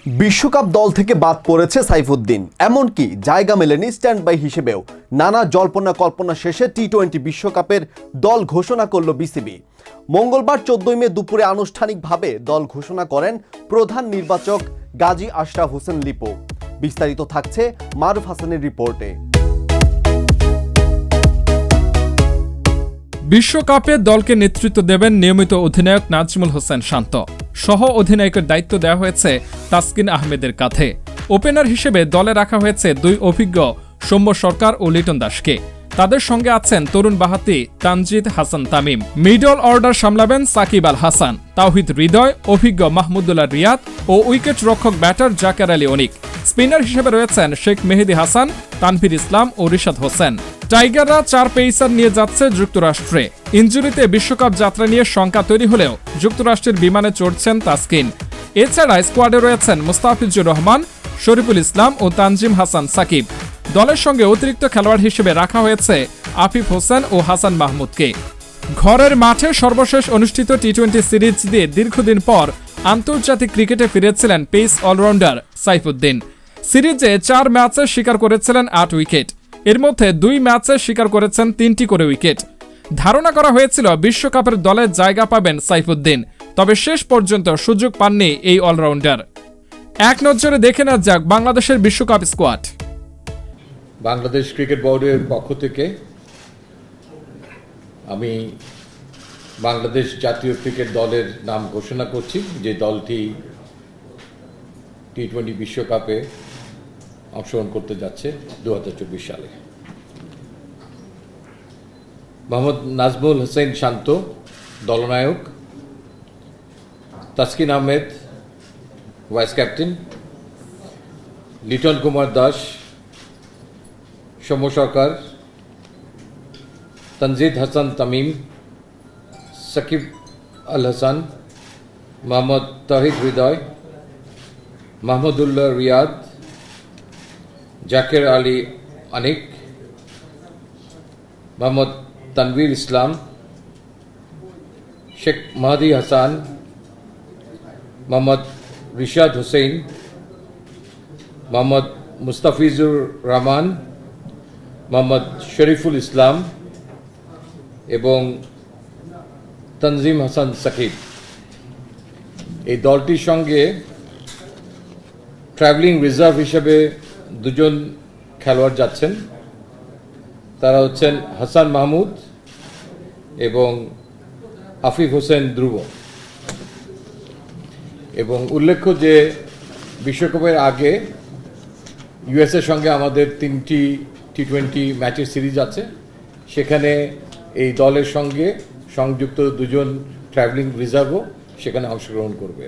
বিশ্বকাপ দল থেকে বাদ পড়েছে সাইফুদ্দিন, এমনকি জায়গা মেলেনি স্ট্যান্ড বাই হিসেবেও। নানা জল্পনা কল্পনা শেষে টি-20 বিশ্বকাপের দল ঘোষণা করল বিসিবি। মঙ্গলবার 14 মে দুপুরে আনুষ্ঠানিকভাবে দল ঘোষণা করেন প্রধান নির্বাচক গাজী আশরাফ হোসেন লিপু। বিস্তারিত থাকছে মারুফ হাসানের রিপোর্টে। বিশ্বকাপে দলকে নেতৃত্ব দেবেন নিয়মিত অধিনায়ক নাজমুল হোসেন শান্ত। সহ অধিনায়কের দায়িত্ব দেওয়া হয়েছে তাসকিন আহমেদের কাঁধে। ওপেনার হিসেবে দলে রাখা হয়েছে দুই অভিজ্ঞ সৌম্য সরকার ও লিটন দাসকে। তাদের সঙ্গে আছেন তরুণ বাঁহাতি তানজিদ হাসান তামিম। মিডল অর্ডার সামলাবেন সাকিব আল হাসান, তাওহিদ হৃদয়, অভিজ্ঞ মাহমুদুল্লাহ রিয়াদ ও উইকেট রক্ষক ব্যাটার জাকের আলী অনিক। স্পিনার হিসেবে রয়েছেন শেখ মেহেদী হাসান, তানভীর ইসলাম ও রিশাদ হোসেন। টাইগাররা 4 পেসার নিয়ে যাচ্ছে যুক্তরাষ্ট্রে। ইনজুরিতে বিশ্বকাপ যাত্রা নিয়ে শঙ্কা তৈরি হলেও যুক্তরাষ্ট্রের বিমানে চড়ছেন তাসকিন। এছাড়া স্কোয়াডে রয়েছেন মুস্তাফিজুর রহমান, শরীফুল ইসলাম ও তানজিম হাসান সাকিব। দলের সঙ্গে অতিরিক্ত খেলোয়াড় হিসেবে রাখা হয়েছে আফিফ হোসেন ও হাসান মাহমুদকে। ঘরের মাঠে সর্বশেষ অনুষ্ঠিত টি-20 সিরিজ দিয়ে দীর্ঘদিন পর আন্তর্জাতিক ক্রিকেটে ফিরেছিলেন পেস অলরাউন্ডার সাইফুদ্দিন। সিরিজে 4 ম্যাচে শিকার করেছিলেন 8 উইকেট। এর মধ্যে 2 ম্যাচে শিকার করেছেন 3টি করে উইকেট। ধারণা করা হয়েছিল বিশ্বকাপের দলে জায়গা পাবেন সাইফুদ্দিন, তবে শেষ পর্যন্ত সুযোগ পাননি এই অলরাউন্ডার। এক নজরে দেখে নেওয়া যাক বাংলাদেশের বিশ্বকাপ স্কোয়াড। বাংলাদেশ ক্রিকেট বোর্ডের পক্ষ থেকে আমি বাংলাদেশ জাতীয় ক্রিকেট দলের নাম ঘোষণা করছি, যে দলটি টি-20 বিশ্বকাপে অংশগ্রহণ করতে যাচ্ছে 2024 সালে। মোহাম্মদ নাজমুল হোসেন শান্ত দলনায়ক, তাসকিন আহমেদ ভাইস ক্যাপ্টেন, লিটন কুমার দাস, সৌম্য সরকার, তানজিদ হাসান তামিম, সাকিব আল হাসান, মোহাম্মদ তাওহিদ হৃদয়, মাহমুদুল্লাহ রিয়াদ, জাকের আলী অনিক, মোহাম্মদ তানভীর ইসলাম, শেখ মেহেদী হাসান, মোহাম্মদ রিশাদ হোসেন, মোহাম্মদ মুস্তাফিজুর রহমান, মোহাম্মদ শরীফুল ইসলাম এবং তানজিম হাসান সাকিব। এই দলটির সঙ্গে ট্রাভেলিং রিজার্ভ হিসেবে 2 খেলোয়াড় যাচ্ছেন। তারা হচ্ছেন হাসান মাহমুদ এবং আফিফ হোসেন ধ্রুব। এবং উল্লেখ্য যে বিশ্বকাপের আগে ইউএসএর সঙ্গে আমাদের 3টি টি-20 ম্যাচের সিরিজ আছে, সেখানে এই দলের সঙ্গে সংযুক্ত 2 ট্রাভেলিং রিজার্ভও সেখানে অংশগ্রহণ করবে।